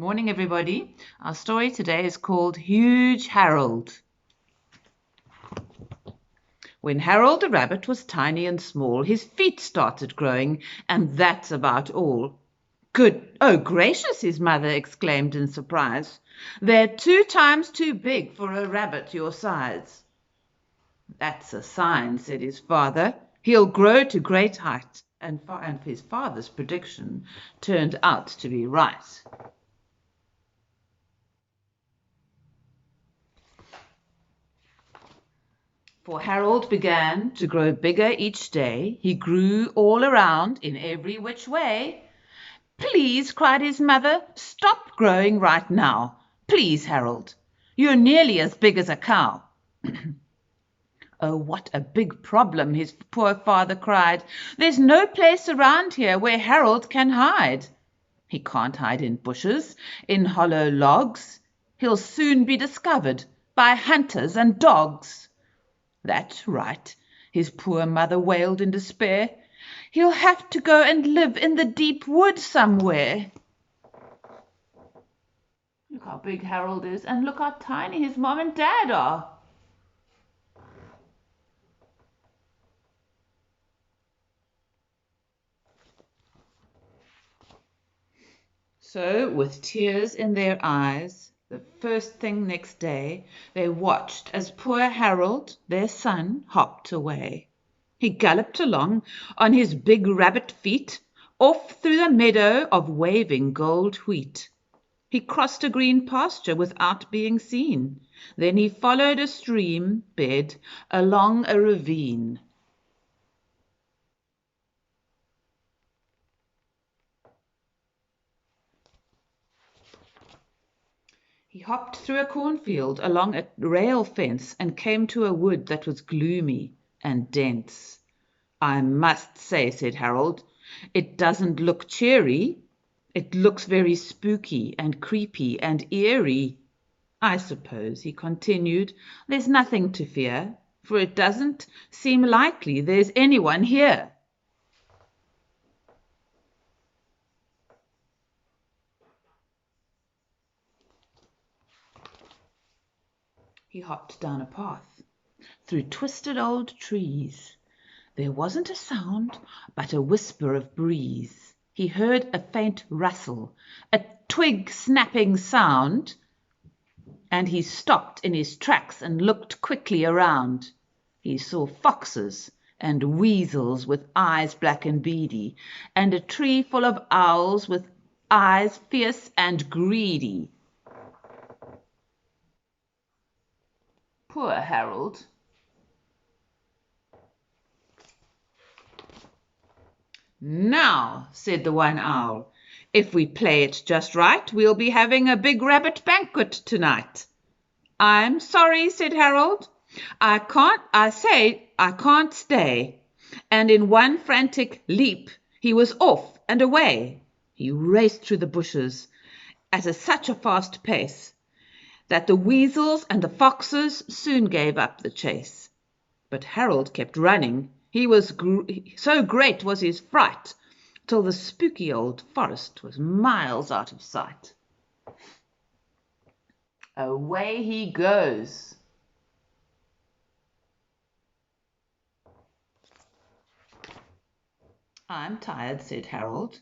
Morning, everybody. Our story today is called Huge Harold. When Harold the rabbit was tiny and small, his feet started growing, and that's about all. Good, oh gracious, his mother exclaimed in surprise. They're 2 times too big for a rabbit your size. That's a sign, said his father. He'll grow to great height. And his father's prediction turned out to be right. For Harold began to grow bigger each day. He grew all around in every which way. Please, cried his mother, stop growing right now. Please, Harold, you're nearly as big as a cow. Oh, what a big problem, his poor father cried. There's no place around here where Harold can hide. He can't hide in bushes, in hollow logs. He'll soon be discovered by hunters and dogs. That's right, his poor mother wailed in despair. He'll have to go and live in the deep woods somewhere. Look how big Harold is, and look how tiny his mom and dad are. So, with tears in their eyes, the first thing next day, they watched as poor Harold, their son, hopped away. He galloped along on his big rabbit feet, off through the meadow of waving gold wheat. He crossed a green pasture without being seen. Then he followed a stream bed along a ravine. He hopped through a cornfield, along a rail fence, and came to a wood that was gloomy and dense. I must say, said Harold, it doesn't look cheery. It looks very spooky and creepy and eerie. I suppose, he continued, there's nothing to fear, for it doesn't seem likely there's anyone here. He hopped down a path, through twisted old trees. There wasn't a sound but a whisper of breeze. He heard a faint rustle, a twig snapping sound, and he stopped in his tracks and looked quickly around. He saw foxes and weasels with eyes black and beady, and a tree full of owls with eyes fierce and greedy. Poor Harold. Now, said the one owl, if we play it just right, we'll be having a big rabbit banquet tonight. I'm sorry, said Harold. I can't stay. And in one frantic leap, he was off and away. He raced through the bushes at such a fast pace that the weasels and the foxes soon gave up the chase. But Harold kept running. So great was his fright, till the spooky old forest was miles out of sight. Away he goes. I'm tired, said Harold.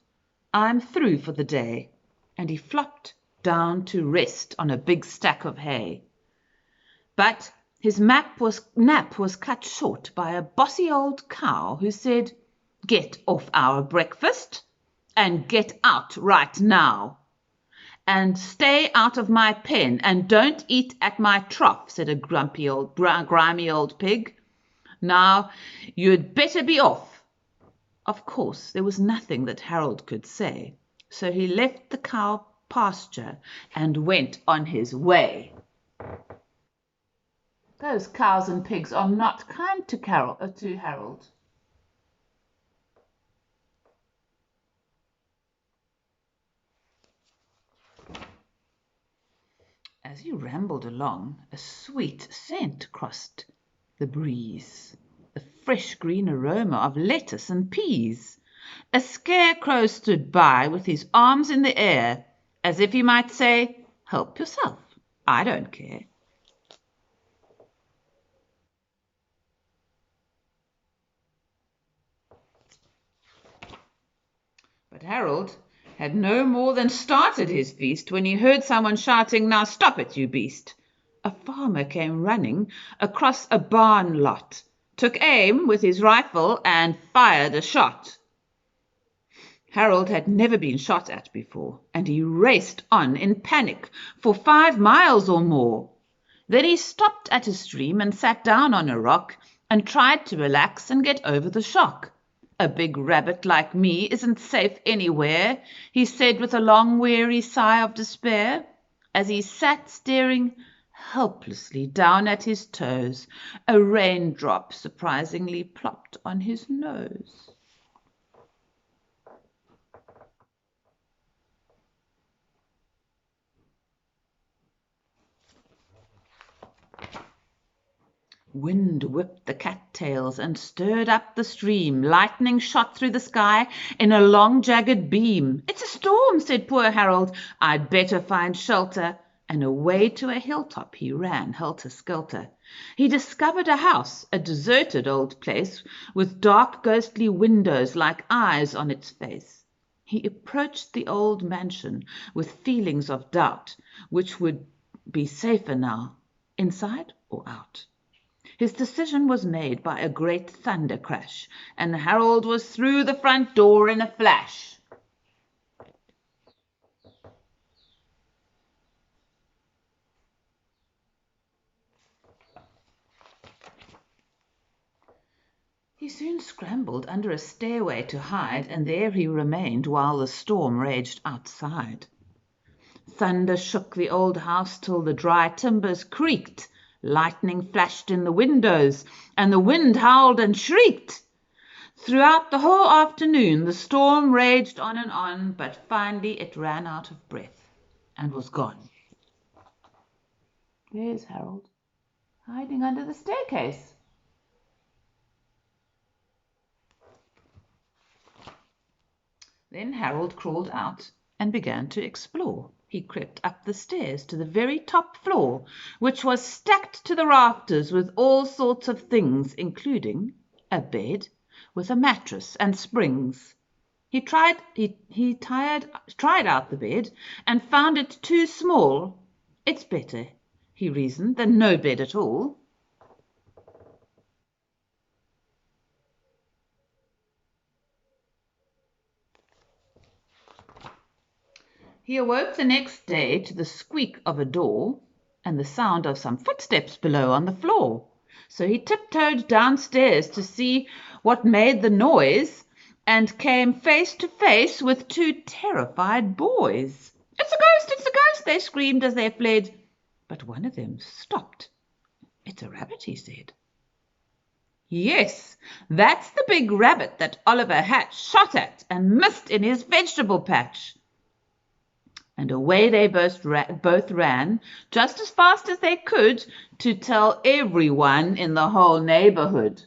I'm through for the day. And he flopped down to rest on a big stack of hay. But his nap was cut short by a bossy old cow who said, Get off our breakfast and get out right now. And stay out of my pen and don't eat at my trough, said a grimy old pig. Now you'd better be off. Of course, there was nothing that Harold could say, so he left the cow pasture and went on his way. Those cows and pigs are not kind to Harold. As he rambled along, a sweet scent crossed the breeze, the fresh green aroma of lettuce and peas. A scarecrow stood by with his arms in the air, as if he might say, "Help yourself, I don't care." But Harold had no more than started his feast when he heard someone shouting, "Now stop it, you beast!" A farmer came running across a barn lot, took aim with his rifle, and fired a shot. Harold had never been shot at before, and he raced on in panic for 5 miles or more. Then he stopped at a stream and sat down on a rock and tried to relax and get over the shock. "A big rabbit like me isn't safe anywhere," he said with a long weary sigh of despair, as he sat staring helplessly down at his toes. A raindrop surprisingly plopped on his nose. Wind whipped the cattails and stirred up the stream. Lightning shot through the sky in a long jagged beam. "It's a storm," said poor Harold. "I'd better find shelter." And away to a hilltop he ran, helter-skelter. He discovered a house, a deserted old place, with dark ghostly windows like eyes on its face. He approached the old mansion with feelings of doubt, which would be safer now, inside or out. His decision was made by a great thunder crash, and Harold was through the front door in a flash. He soon scrambled under a stairway to hide, and there he remained while the storm raged outside. Thunder shook the old house till the dry timbers creaked. Lightning flashed in the windows, and the wind howled and shrieked. Throughout the whole afternoon the storm raged on, but finally it ran out of breath and was gone. There's Harold, hiding under the staircase. Then Harold crawled out and began to explore. He crept up the stairs to the very top floor, which was stacked to the rafters with all sorts of things, including a bed with a mattress and springs. He tried out the bed and found it too small. "It's better," he reasoned, "than no bed at all." He awoke the next day to the squeak of a door and the sound of some footsteps below on the floor. So he tiptoed downstairs to see what made the noise, and came face to face with two terrified boys. "It's a ghost! It's a ghost!" they screamed as they fled. But one of them stopped. "It's a rabbit," he said. "Yes, that's the big rabbit that Oliver Hatch shot at and missed in his vegetable patch." And away they both ran, just as fast as they could, to tell everyone in the whole neighborhood.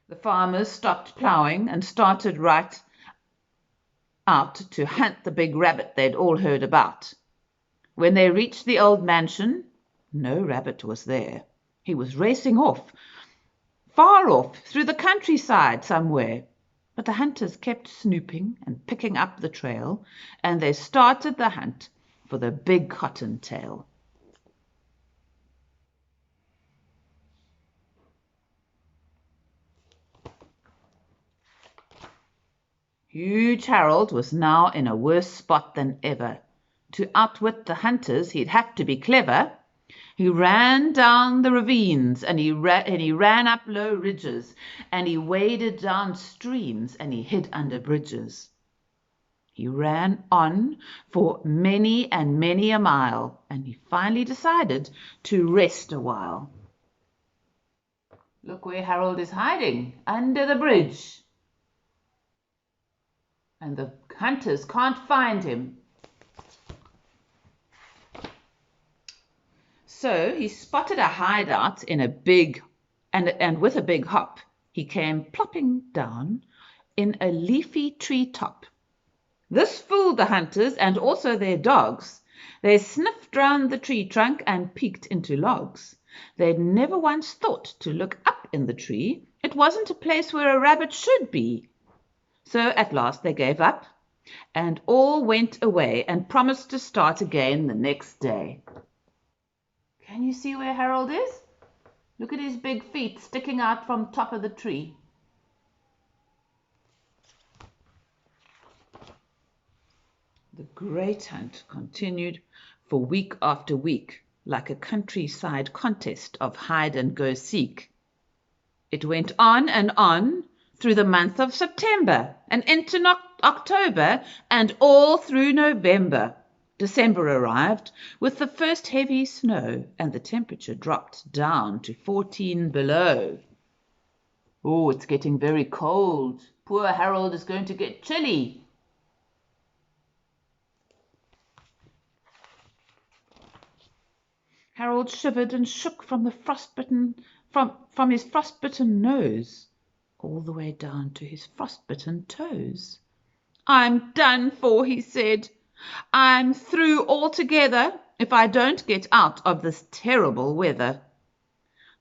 The farmers stopped plowing and started right out to hunt the big rabbit they'd all heard about. When they reached the old mansion, no rabbit was there. He was racing off, far off, through the countryside somewhere. But the hunters kept snooping and picking up the trail, and they started the hunt for the big cottontail. Huge Harold was now in a worse spot than ever. To outwit the hunters, he'd have to be clever. He ran down the ravines, and he ran up low ridges, and he waded down streams, and he hid under bridges. He ran on for many and many a mile, and he finally decided to rest a while. Look where Harold is hiding, under the bridge. And the hunters can't find him. So he spotted a hideout in a big and with a big hop he came plopping down in a leafy tree top. This fooled the hunters and also their dogs. They sniffed round the tree trunk and peeked into logs. They'd never once thought to look up in the tree. It wasn't a place where a rabbit should be. So at last they gave up, and all went away and promised to start again the next day. Can you see where Harold is? Look at his big feet sticking out from top of the tree. The great hunt continued for week after week, like a countryside contest of hide and go seek. It went on and on through the month of September and into October and all through November. December arrived with the first heavy snow, and the temperature dropped down to 14 below. Oh, it's getting very cold. Poor Harold is going to get chilly. Harold shivered and shook from his frostbitten nose all the way down to his frostbitten toes. I'm done for, he said. I'm through altogether if I don't get out of this terrible weather.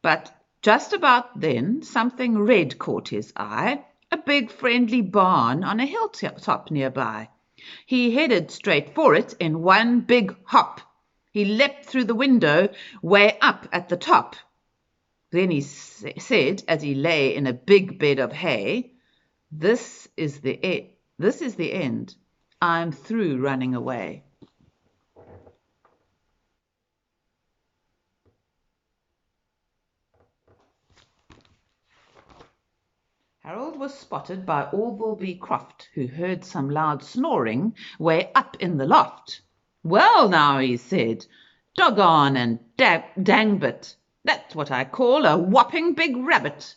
But just about then something red caught his eye, a big friendly barn on a hilltop nearby. He headed straight for it in one big hop. He leapt through the window way up at the top. Then he said, as he lay in a big bed of hay, This is the end. I'm through running away. Harold was spotted by Orville B. Croft, who heard some loud snoring way up in the loft. Well now, he said, doggone and dangbit, that's what I call a whopping big rabbit.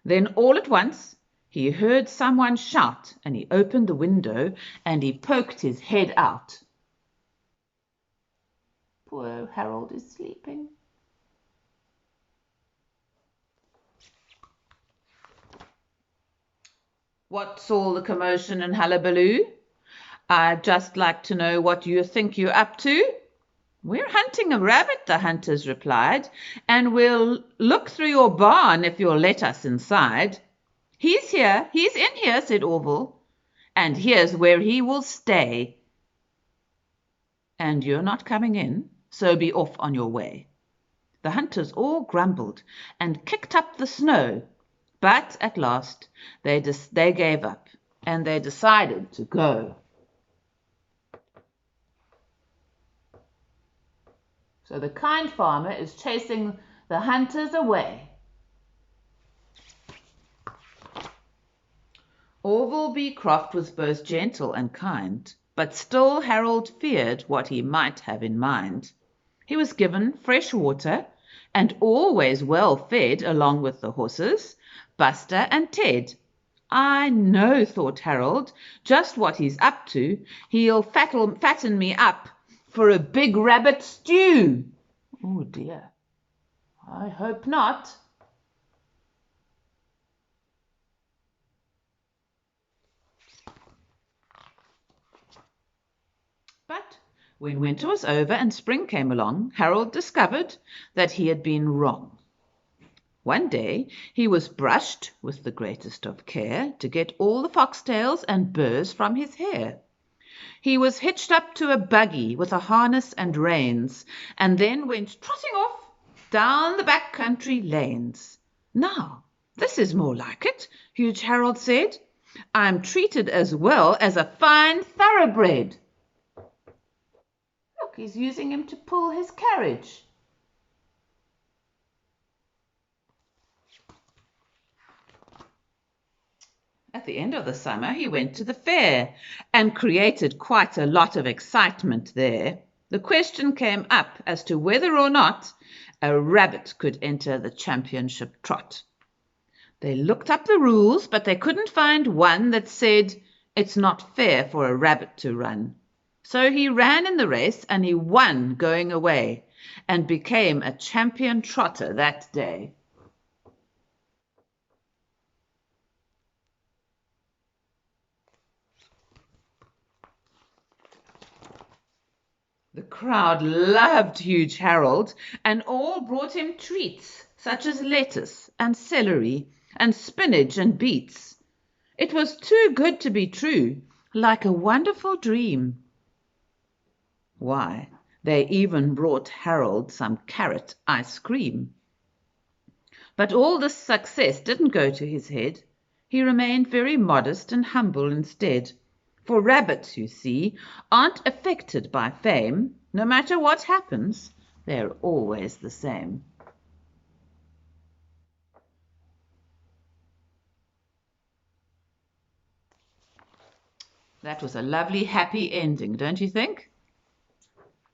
Then all at once he heard someone shout, and he opened the window and he poked his head out. Poor Harold is sleeping. What's all the commotion and hullabaloo? I'd just like to know what you think you're up to. We're hunting a rabbit, the hunters replied, and we'll look through your barn if you'll let us inside. He's in here, said Orville, and here's where he will stay. And you're not coming in, so be off on your way. The hunters all grumbled and kicked up the snow, but at last they gave up, and they decided to go. So the kind farmer is chasing the hunters away. Orville B. Croft was both gentle and kind, but still Harold feared what he might have in mind. He was given fresh water and always well fed along with the horses, Buster and Ted. I know, thought Harold, just what he's up to. He'll fatten me up for a big rabbit stew. Oh dear, I hope not. But when winter was over and spring came along, Harold discovered that he had been wrong. One day he was brushed with the greatest of care to get all the foxtails and burrs from his hair. He was hitched up to a buggy with a harness and reins, and then went trotting off down the back country lanes. Now, this is more like it, huge Harold said. I'm treated as well as a fine thoroughbred. Look, he's using him to pull his carriage. At the end of the summer, he went to the fair and created quite a lot of excitement there. The question came up as to whether or not a rabbit could enter the championship trot. They looked up the rules, but they couldn't find one that said it's not fair for a rabbit to run. So he ran in the race and he won going away and became a champion trotter that day. The crowd loved Huge Harold, and all brought him treats such as lettuce and celery and spinach and beets. It was too good to be true, like a wonderful dream. Why, they even brought Harold some carrot ice cream. But all this success didn't go to his head. He remained very modest and humble instead. For rabbits, you see, aren't affected by fame. No matter what happens, they're always the same. That was a lovely, happy ending, don't you think?